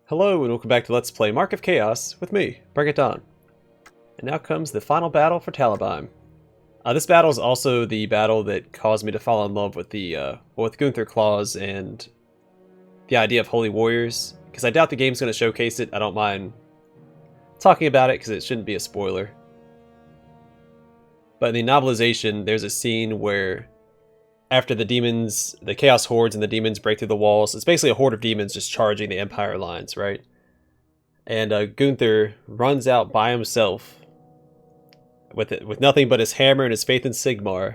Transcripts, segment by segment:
Hello and welcome back to Let's Play Mark of Chaos with me, Brink. And now comes the final battle for Talabheim. This battle is also the battle that caused me to fall in love with with Gunther Claws and the idea of Holy Warriors. Because I doubt the game's going to showcase it. I don't mind talking about it because it shouldn't be a spoiler. But in the novelization, there's a scene where after the demons, the Chaos Hordes and the demons break through the walls, it's basically a horde of demons just charging the Empire lines, right? And Gunther runs out by himself with nothing but his hammer and his faith in Sigmar.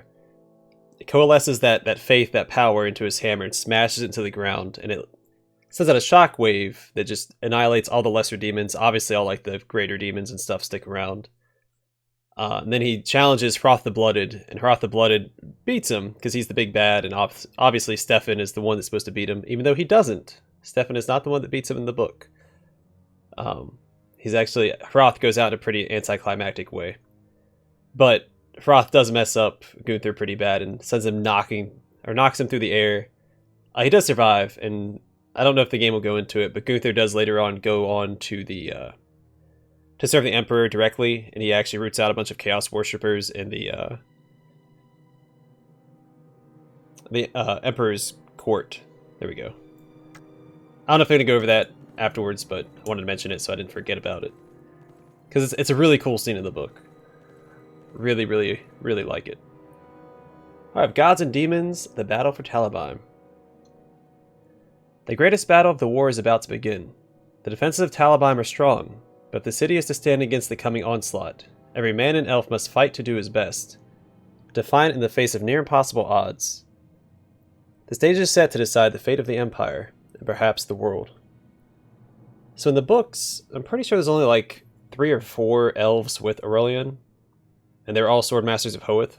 It coalesces that faith, that power into his hammer and smashes it into the ground, and it sends out a shockwave that just annihilates all the lesser demons. Obviously, all like the greater demons and stuff stick around. And then he challenges Hroth the Blooded, and Hroth the Blooded beats him because he's the big bad, and obviously Stefan is the one that's supposed to beat him, even though he doesn't. Stefan is not the one that beats him in the book. Hroth goes out in a pretty anticlimactic way. But Hroth does mess up Gunther pretty bad and sends him knocks him through the air. He does survive, and I don't know if the game will go into it, but Gunther does later on go on to to serve the Emperor directly, and he actually roots out a bunch of Chaos Worshippers in the Emperor's court. There we go. I don't know if I'm going to go over that afterwards, but I wanted to mention it so I didn't forget about it. Because it's a really cool scene in the book. Really, really, really like it. Alright, Gods and Demons, the battle for Talabheim. The greatest battle of the war is about to begin. The defenses of Talabheim are strong, but if the city is to stand against the coming onslaught, every man and elf must fight to do his best, defiant in the face of near impossible odds. The stage is set to decide the fate of the Empire, and perhaps the world. So in the books, I'm pretty sure there's only like 3 or 4 elves with Aurelian, and they're all sword masters of Hoeth.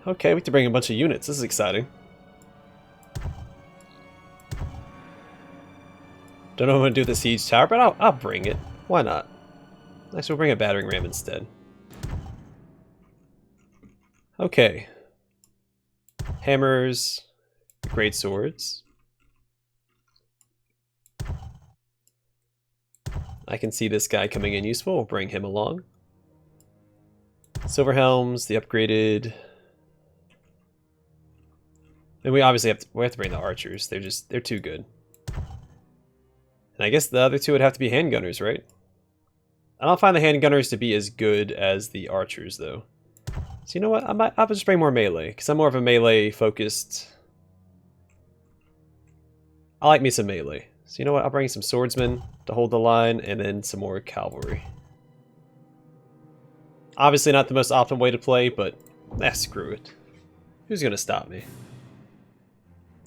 Okay, we have to bring a bunch of units. This is exciting. Don't know what I'm going to do with the siege tower, but I'll bring it. Why not? Actually, we'll bring a battering ram instead. Okay. Hammers. Great swords. I can see this guy coming in useful. We'll bring him along. Silver helms, the upgraded. And we obviously have to bring the archers. They're too good. And I guess the other two would have to be handgunners, right? I don't find the handgunners to be as good as the archers, though. So you know what? I'll just bring more melee, because I'm more of a melee-focused. I like me some melee. So you know what? I'll bring some swordsmen to hold the line, and then some more cavalry. Obviously not the most optimal way to play, but screw it. Who's going to stop me?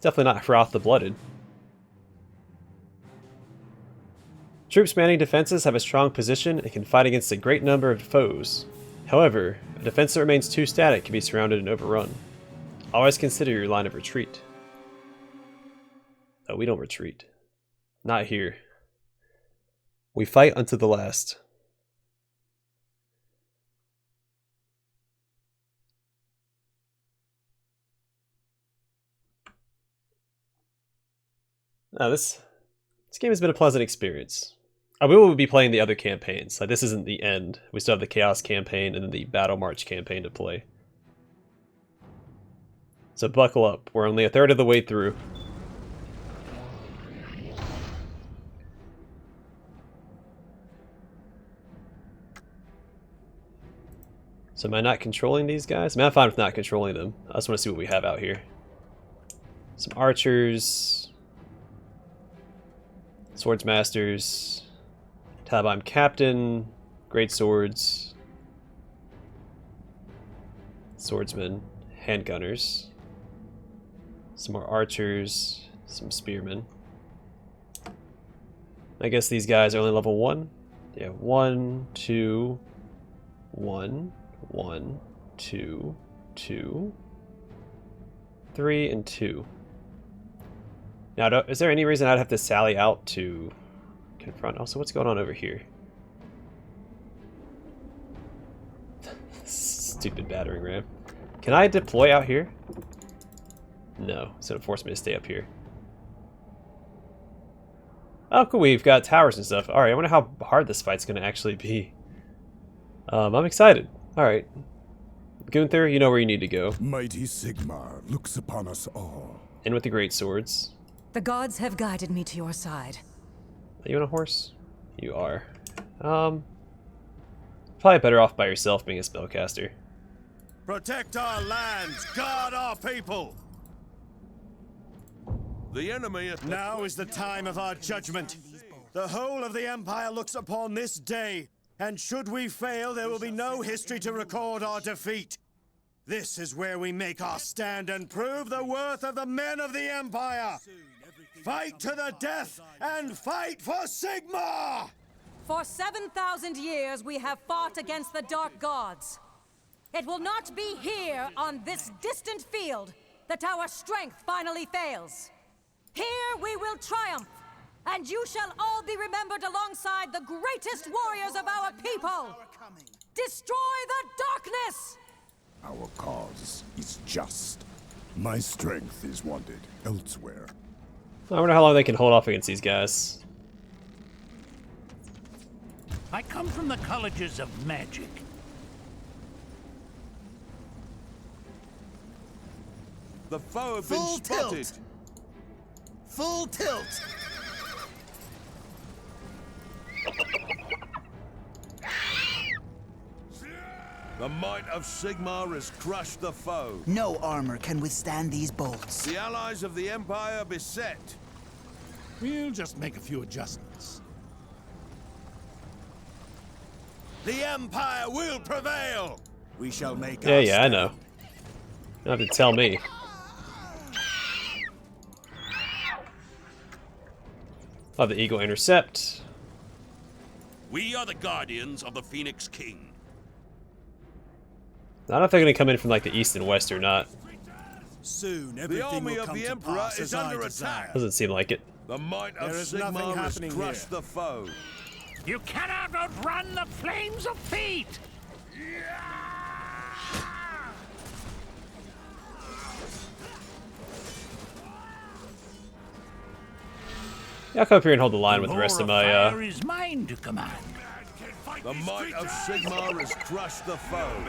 Definitely not Hroth the Blooded. Troops manning defenses have a strong position and can fight against a great number of foes. However, a defense that remains too static can be surrounded and overrun. Always consider your line of retreat. Oh, we don't retreat. Not here. We fight unto the last. Now this game has been a pleasant experience. We will be playing the other campaigns. Like, this isn't the end. We still have the Chaos campaign and then the Battle March campaign to play. So buckle up. We're only a third of the way through. So am I not controlling these guys? I mean, I'm fine with not controlling them. I just want to see what we have out here. Some archers. Swords masters. Talabheim captain. Great swords. Swordsmen. Handgunners. Some more archers. Some spearmen. I guess these guys are only level 1. Yeah, 1, 2, 1, 1, 2, 2, 3, and 2. Now, is there any reason I'd have to sally out to confront? Also, what's going on over here? Stupid battering ram. Can I deploy out here? No, it's gonna force me to stay up here. Oh, cool, we've got towers and stuff. Alright, I wonder how hard this fight's gonna actually be. I'm excited. Alright. Gunther, you know where you need to go. Mighty Sigmar looks upon us all. In with the great swords. The gods have guided me to your side. Are you on a horse? You are. Probably better off by yourself being a spellcaster. Protect our lands, guard our people. The enemy Now is the time of our judgment. The whole of the Empire looks upon this day, and should we fail, there will be no history to record our defeat. This is where we make our stand and prove the worth of the men of the Empire. Fight to the death and fight for Sigmar! For 7,000 years we have fought against the dark gods. It will not be here on this distant field that our strength finally fails. Here we will triumph, and you shall all be remembered alongside the greatest warriors of our people. Destroy the darkness! Our cause is just. My strength is wanted elsewhere. I wonder how long they can hold off against these guys. I come from the colleges of magic. The foe have been spotted. Full tilt! The might of Sigmar has crushed the foe. No armor can withstand these bolts. The allies of the Empire beset. We'll just make a few adjustments. The Empire will prevail! We shall make Yeah, our I stand. know. You don't have to tell me. Oh, the Eagle intercept. We are the guardians of the Phoenix King. I don't know if they're gonna come in from like the east and west or not. Soon The everything army will of come the to Emperor pass is as I under desire. attack. Doesn't seem like it. The might of There is nothing Sigmar has happening crushed here. the foe. You cannot outrun the flames of fate! Yeah, I'll come up here and hold the line with the rest of my Fire is mine to command. The might of Sigmar has crushed the foe.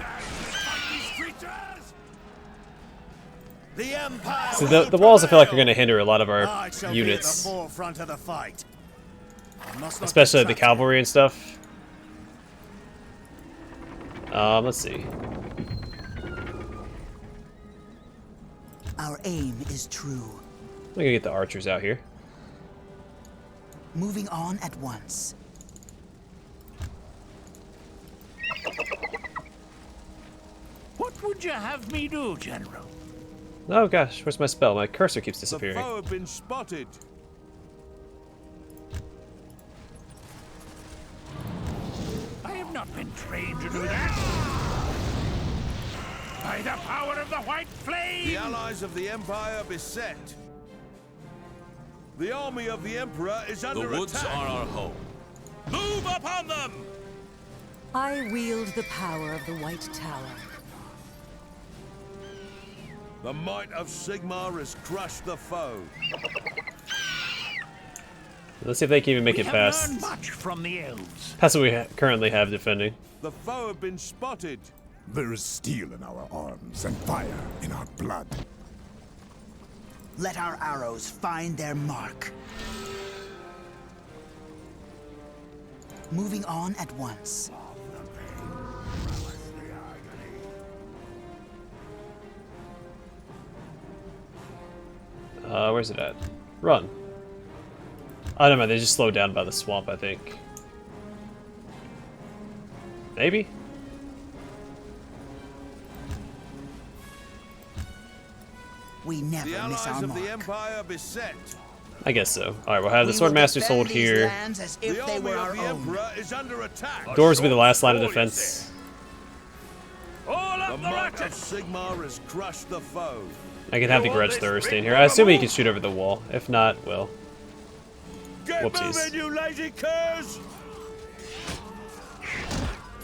The Empire So will the walls I feel like are prevail. going to hinder a lot of our I shall units, be at the forefront of the fight. I must not especially the distract cavalry and stuff. Let's see. Our aim is true. I'm gonna get the archers out here. Moving on at once. What would you have me do, General? Oh gosh, where's my spell? My cursor keeps The disappearing. foe have been spotted. I have not been trained to do that. By the power of the white flame! The allies of the Empire beset. The army of the Emperor is The under woods attack. are our home. Move upon them! I wield the power of the White Tower. The might of Sigmar has crushed the foe. Let's see if they can even make We it have past. learned much from the elves. Past what we currently have defending. The foe have been spotted. There is steel in our arms and fire in our blood. Let our arrows find their mark. Moving on at once. Where's it at? Run. Oh, never mind, they just slowed down by the swamp, I think. Maybe? We never The miss allies our of mark. the Empire beset. I guess so. Alright, we'll have the We will Swordmasters defend hold these here. lands as if The they army were of our the own. Emperor is under attack. Dwarves will be the last line of defense. All The up the might of ratchets! Sigmar has crushed the foe. I can have the Grudge Thrower stay in here. I assume he can shoot over the wall. If not, well. Get Whoopsies. moving, you lazy curs!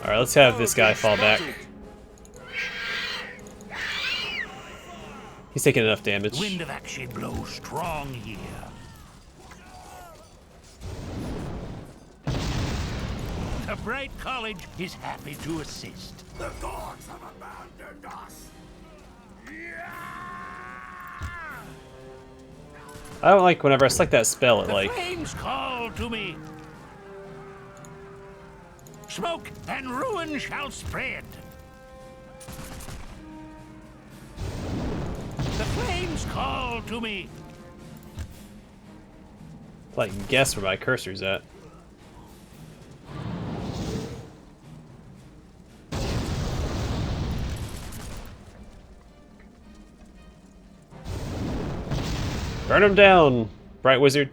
Alright, let's have this guy fall back. He's taking enough damage. The wind of action blows strong here. The Bright College is happy to assist. The gods have abandoned us. I don't like whenever I select that spell, it The like flames call to me. Smoke and ruin shall spread. The flames call to me. like guess where my cursor's at. Burn him down, Bright Wizard.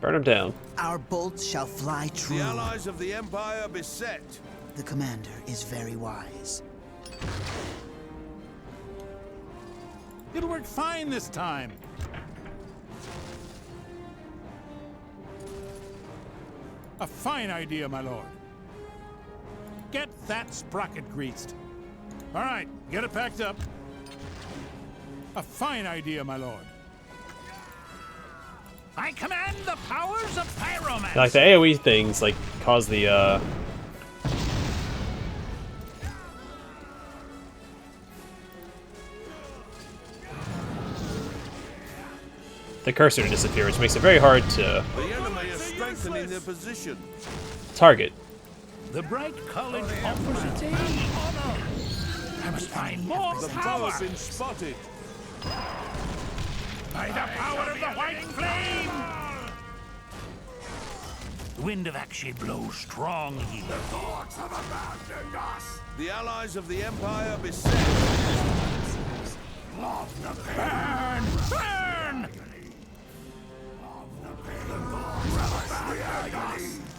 Burn him down. Our bolts shall fly true. The allies of the Empire beset. The commander is very wise. It'll work fine this time. A fine idea, my lord. Get that sprocket greased. All right, get it packed up. A fine idea, my lord. I command the powers of pyromancy. Like the AoE things, like cause the cursor to disappear, which makes it very hard to The enemy is strengthening their position. target. The Bright College offers its aid. I must find more The power foe has been spotted. by the power of the white flame. The wind of action blows strong here. The gods have abandoned us. The allies of the Empire beset. Love the Burn! Burn!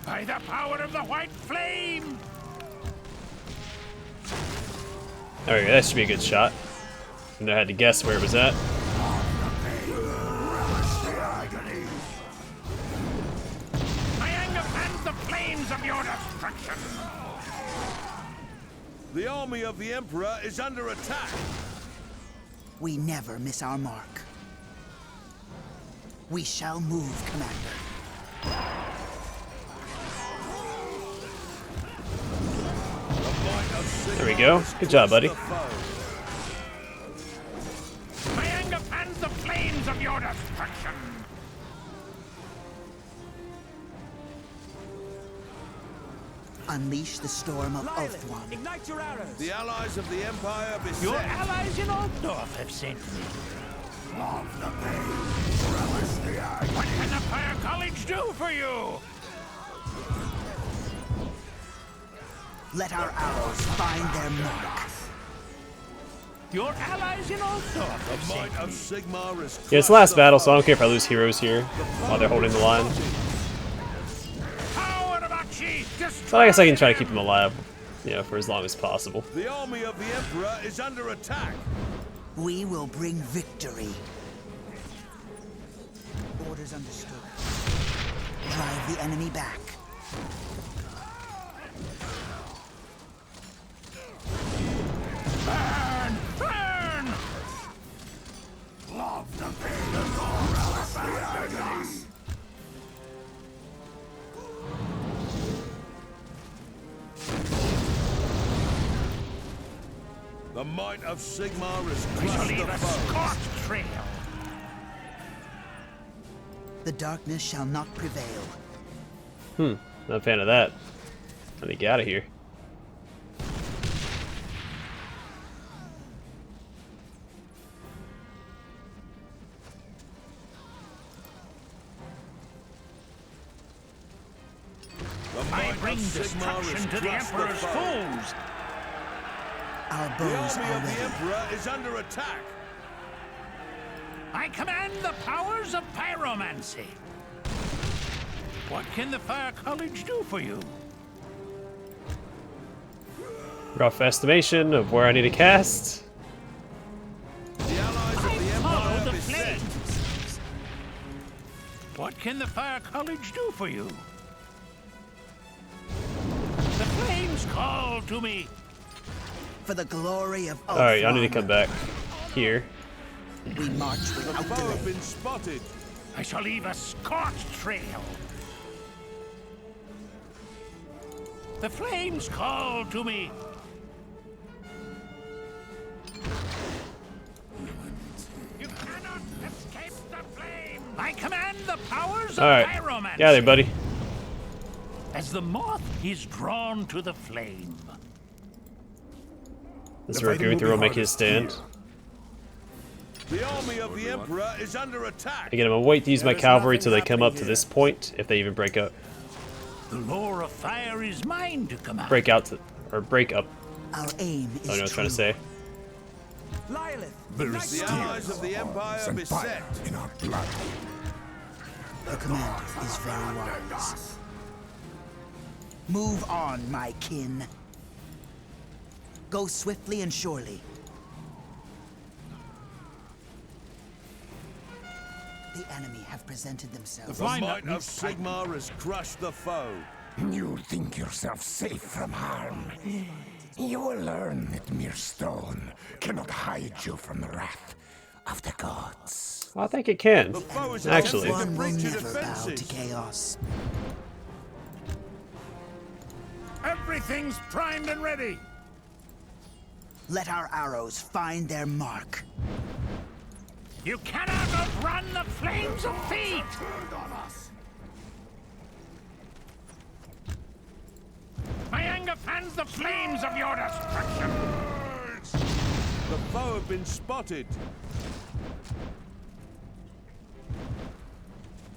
By the power of the white flame! There we go, that should be a good shot. And I had to guess where it was at. My anger fans the flames of your destruction! The army of the Emperor is under attack. We never miss our mark. We shall move, Commander. There we go. Good job, buddy. My anger fans the flames of your destruction! Unleash the storm of Ulthuan. Ignite your arrows! The allies of the Empire beset. Your allies in Altdorf have sent me. What can the Fire College do for you? Let our arrows find their mark. Your allies in Altdorf have The sent might me. of Sigmar is Yeah, it's the last battle, so I don't care if I lose heroes here while they're holding the line. Power of Achi, So I guess I can try to keep them alive, you know, for as long as possible. The army of the Emperor is under attack. We will bring victory. Orders understood. Drive the enemy back. burn! Burn! Love the pain of the us. The might of Sigmar is We shall crushed leave the a foe. scorched trail. The darkness shall not prevail. Not a fan of that. Let me get out of here. The I might bring of Sigmar destruction is to the crushed Emperor's foe. foes. Our The bows army are of the ready. Emperor is under attack. I command the powers of pyromancy. What can the Fire College do for you? Rough estimation of where I need to cast. The allies of the Follow Empire the beset. flames. What can the Fire College do for you? The flames call to me. For the glory of Ulthuan. Alright, I need to come back here. We march The without foe have delay. been spotted. I shall leave a scorched trail. The flames call to me. You cannot escape the flame. I command the powers of Alright. pyromancy. Yeah, there, buddy. As the moth is drawn to the flame. This is where Gunther will make his stand. The army of the Emperor is under attack. Again, I'm gonna wait to use my cavalry till they come up to this point, if they even break up. The lore of fire is mine to command. Break out to, or break up. Our aim I don't is know what I was trying to say. There is The allies of the Empire and beset. fire in our blood. The command is very wise. Move on, my kin. Go swiftly and surely. The enemy have presented themselves. The might of Sigmar has crushed the foe. You think yourself safe from harm. You will learn that mere stone cannot hide you from the wrath of the gods. Well, I think it can. The foe is Actually. attempting to One will breach your never bow to defenses. chaos. Everything's primed and ready. Let our arrows find their mark. You cannot outrun the flames of fate. My anger fans the flames of your destruction. The foe have been spotted.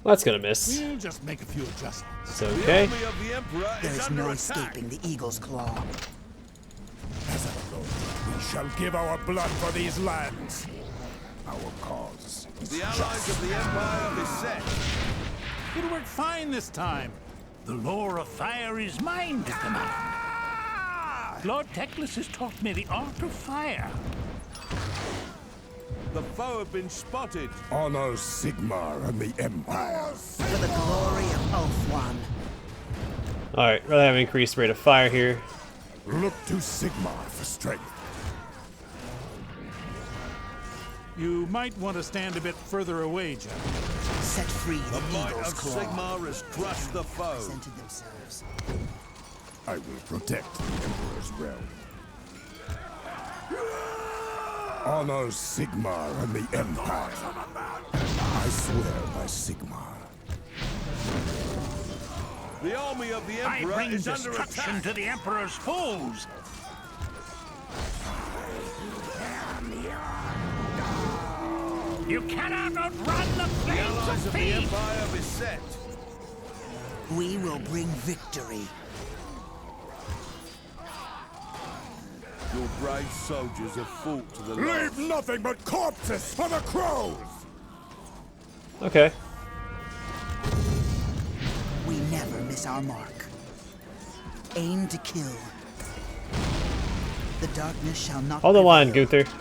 Well, that's gonna miss. We'll just make a few adjustments. It's The okay. army of the Emperor There is is under no attack. escaping the eagle's claw. As our Lord, we shall give our blood for these lands. Our cause is The allies of the Empire beset. It'll work fine this time. The lore of fire is mine to command. Lord Teclis has taught me the art of fire. The foe have been spotted. honor Sigmar and the Empire. For the glory of Ulthuan. Alright, rather have an increased rate of fire here. Look to Sigmar for strength. You might want to stand a bit further away, Jack. Set free The the might eagle's of claw. Sigmar has crushed the foe. Presented themselves. I will protect the Emperor's realm. Honor Sigmar and the Empire. I swear by Sigmar. The army of the I Emperor bring is under destruction attack. to the Emperor's foes. You cannot outrun the The flames allies of of the fate. Empire beset. We will bring victory. Your brave soldiers have fought to the last. Leave nothing but corpses for the crows! Okay. We never miss our mark. Aim to kill. The darkness shall not Hold the line, prevail. Gunther.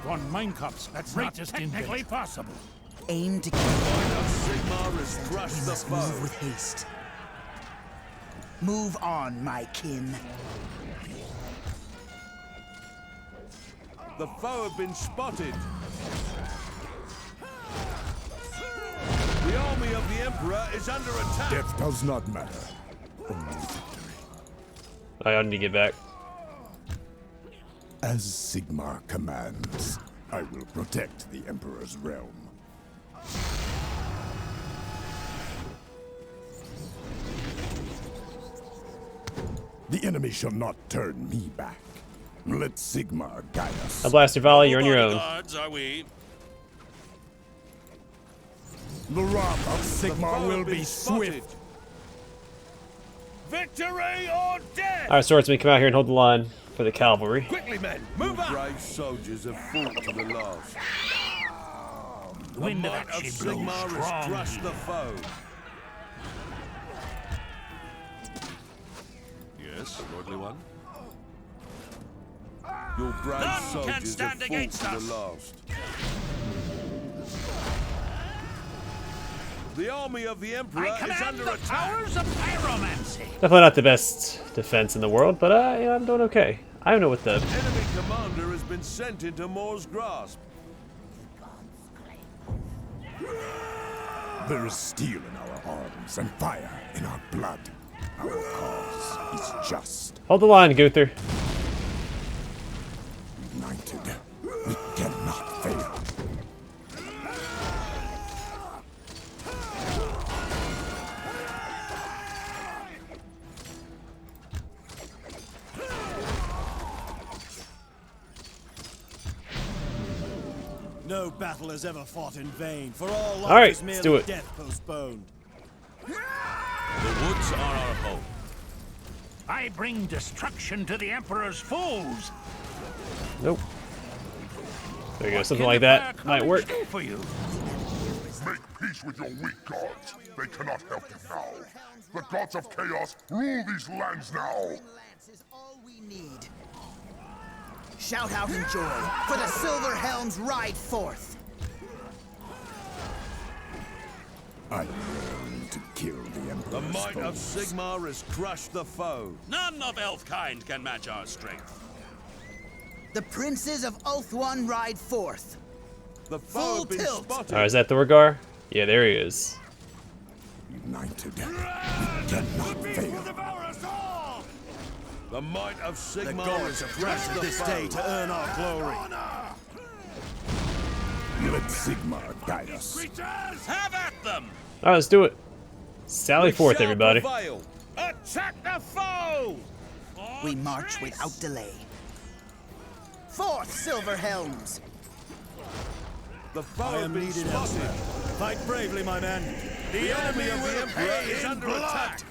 One mine cups. That's Not greatest technically possible. Aim to kill. Sigmar has We crushed the must move foe. with haste. Move on, my kin. The foe have been spotted. The army of the Emperor is under attack. Death does not matter. Only victory. I need to get back. As Sigmar commands, I will protect the Emperor's realm. The enemy shall not turn me back. Let Sigmar guide us. A blaster volley, you're on your own. Bodyguards, are we? The wrath of The Sigmar foe will have been be spotted. swift. Victory or death! Alright, swordsman, come out here and hold the line for the cavalry. Quickly, men, move up! Brave soldiers have fought to the last. The wind of Might of action blows Sigmar has strong. crushed the foe. Yes, lordly one. Your brave None can soldiers have stand fought against to us. the last. The army of the Emperor I is command under the attack. powers of pyromancy. Definitely not the best defense in the world, but I'm doing okay. I don't know what the... Enemy commander has been sent into Moor's grasp. There is steel in our arms and fire in our blood. Our cause is just. Hold the line, Gunther. United, we cannot fail. No battle is ever fought in vain, for all life right, is let's do merely it. death postponed. The woods are our home. I bring destruction to the Emperor's foes. Nope. There you go, What something can like the that fire might college work. do for you? Make peace with your weak gods. They cannot help you now. The gods of chaos rule these lands now. Lance is all we need. Shout out in joy, for the Silver Helms ride forth. I yearn to kill the Emperor's The might of foes. Sigmar has crushed the foe. None of elf kind can match our strength. The princes of Ulthuan ride forth. The foe Full has been tilt. spotted. Alright, is that Thorgar? Yeah, there he is. United, we cannot fail. The might of The Sigmar gods has have crushed granted the this foe. day to earn our glory. Let Sigmar guide us. Have at them! Alright, let's do it. Sally We forth, shall everybody. prevail. Attack the foe! We march without delay. Forth, Silver Helms! The foe I has am been needed spotted. elsewhere. Fight bravely, my men. The enemy of the Emperor is under attack.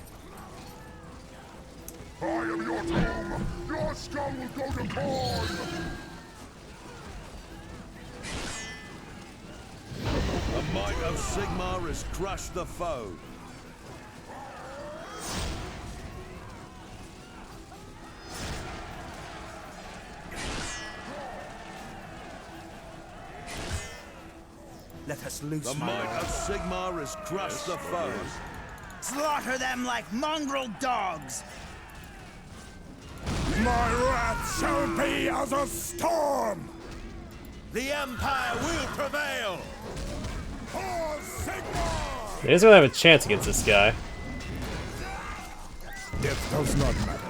I am your tomb. Your skull will go to corn. The might of Sigmar has crushed the foe. Let us loose, The might of Sigmar has crushed the foe. Slaughter them like mongrel dogs! My wrath shall be as a storm! The Empire will prevail! For Sigmar! He doesn't really have a chance against this guy. Death does not matter.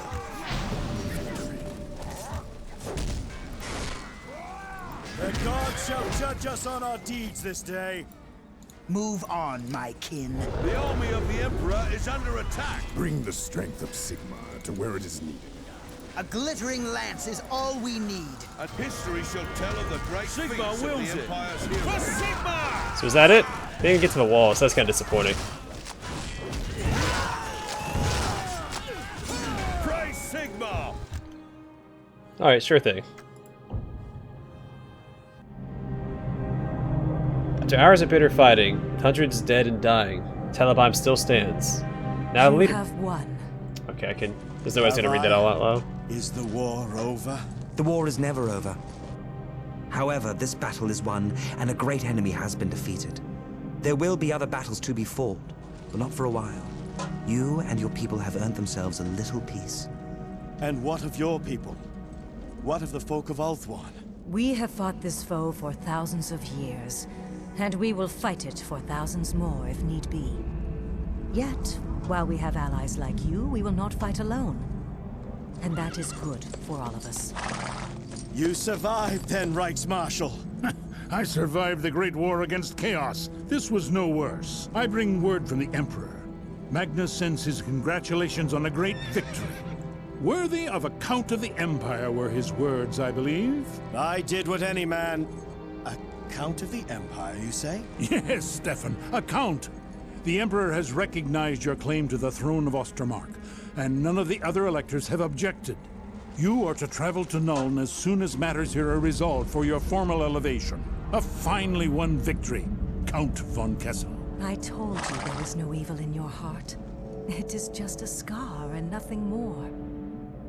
The gods shall judge us on our deeds this day. Move on, my kin. The army of the Emperor is under attack. Bring the strength of Sigmar to where it is needed. A glittering lance is all we need. And history shall tell of the great Sigmar feats of wills the it. Empire's heroes. Sigmar! So is that it? They didn't get to the wall, so that's kind of disappointing. Praise Sigmar! Alright, sure thing. After hours of bitter fighting, hundreds dead and dying, Talabheim still stands. Now the You leader... have won. Okay, I can... There's no way I was gonna read that all out loud. Is the war over? The war is never over. However, this battle is won, and a great enemy has been defeated. There will be other battles to be fought, but not for a while. You and your people have earned themselves a little peace. And what of your people? What of the folk of Ulthuan? We have fought this foe for thousands of years, and we will fight it for thousands more if need be. Yet, while we have allies like you, we will not fight alone. And that is good for all of us. You survived then, Reichsmarschall. I survived the Great War against Chaos. This was no worse. I bring word from the Emperor. Magnus sends his congratulations on a great victory. Worthy of a Count of the Empire were his words, I believe. I did what any man... A Count of the Empire, you say? Yes, Stefan, a Count. The Emperor has recognized your claim to the throne of Ostermark, and none of the other electors have objected. You are to travel to Nuln as soon as matters here are resolved for your formal elevation. A finely won victory, Count von Kessel. I told you there is no evil in your heart. It is just a scar and nothing more.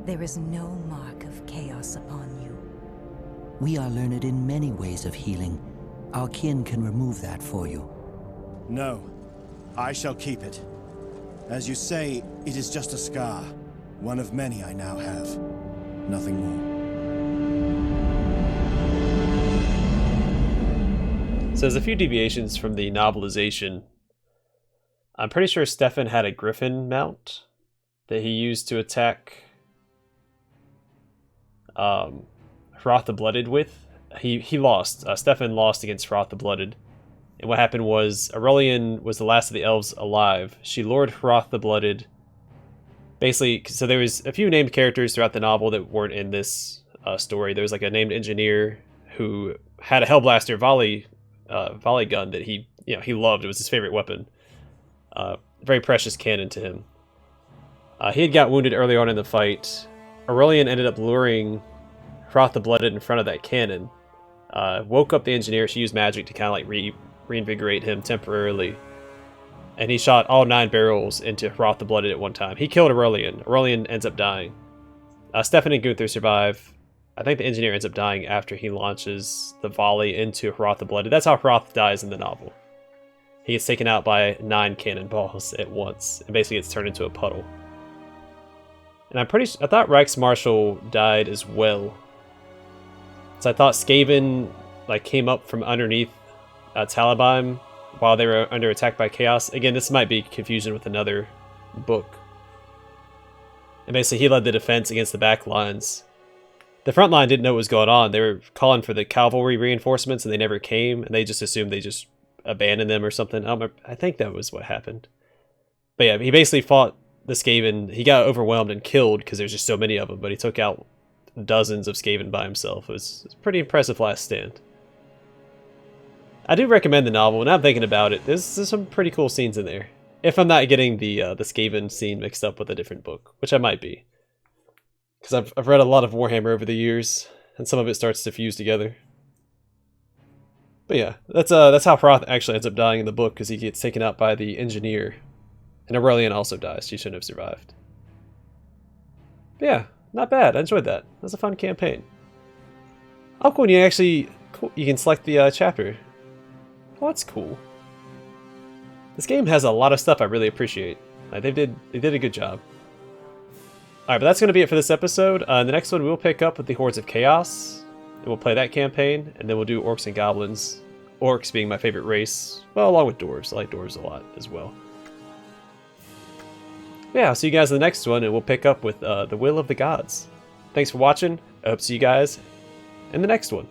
There is no mark of chaos upon you. We are learned in many ways of healing. Our kin can remove that for you. No. I shall keep it. As you say, it is just a scar. One of many I now have. nothing more. So there's a few deviations from the novelization. I'm pretty sure Stefan had a griffin mount that he used to attack Hroth the Blooded with. He lost. Stefan lost against Hroth the Blooded. And what happened was Aurelian was the last of the elves alive. She lured Hroth the Blooded. Basically, so there was a few named characters throughout the novel that weren't in this story. There was like a named engineer who had a Hellblaster volley gun that he loved. It was his favorite weapon. Very precious cannon to him. He had got wounded early on in the fight. Aurelian ended up luring Hroth the Blooded in front of that cannon. Woke up the engineer. She used magic to kind of like reinvigorate him temporarily. And he shot all 9 barrels into Hroth the Blooded at one time. He killed Aurelian. Aurelian ends up dying. Stefan and Gunther survive. I think the engineer ends up dying after he launches the volley into Hroth the Blooded. That's how Hroth dies in the novel. He gets taken out by 9 cannonballs at once, and basically gets turned into a puddle. And I thought Reichsmarschall died as well. So I thought Skaven came up from underneath Talabheim while they were under attack by Chaos. Again, this might be confusion with another book. And basically he led the defense against the back lines. The front line didn't know what was going on. They were calling for the cavalry reinforcements and they never came, and they just assumed they just abandoned them or something. I think that was what happened. But yeah, he basically fought the Skaven. He got overwhelmed and killed because there's just so many of them, but he took out dozens of Skaven by himself. It was a pretty impressive last stand. I do recommend the novel. When I'm thinking about it, there's some pretty cool scenes in there. If I'm not getting the Skaven scene mixed up with a different book, which I might be. Because I've read a lot of Warhammer over the years, and some of it starts to fuse together. But yeah, that's how Hroth actually ends up dying in the book, because he gets taken out by the engineer. And Aurelian also dies. She shouldn't have survived. But yeah, not bad. I enjoyed that. That was a fun campaign. Oh, cool. And you can select the chapter. Oh, that's cool. This game has a lot of stuff I really appreciate. They did a good job. Alright, but that's going to be it for this episode. The next one we'll pick up with the Hordes of Chaos. And we'll play that campaign, and then we'll do Orcs and Goblins. Orcs being my favorite race. Well, along with Dwarves. I like Dwarves a lot as well. Yeah, I'll see you guys in the next one, and we'll pick up with the Will of the Gods. Thanks for watching. I hope to see you guys in the next one.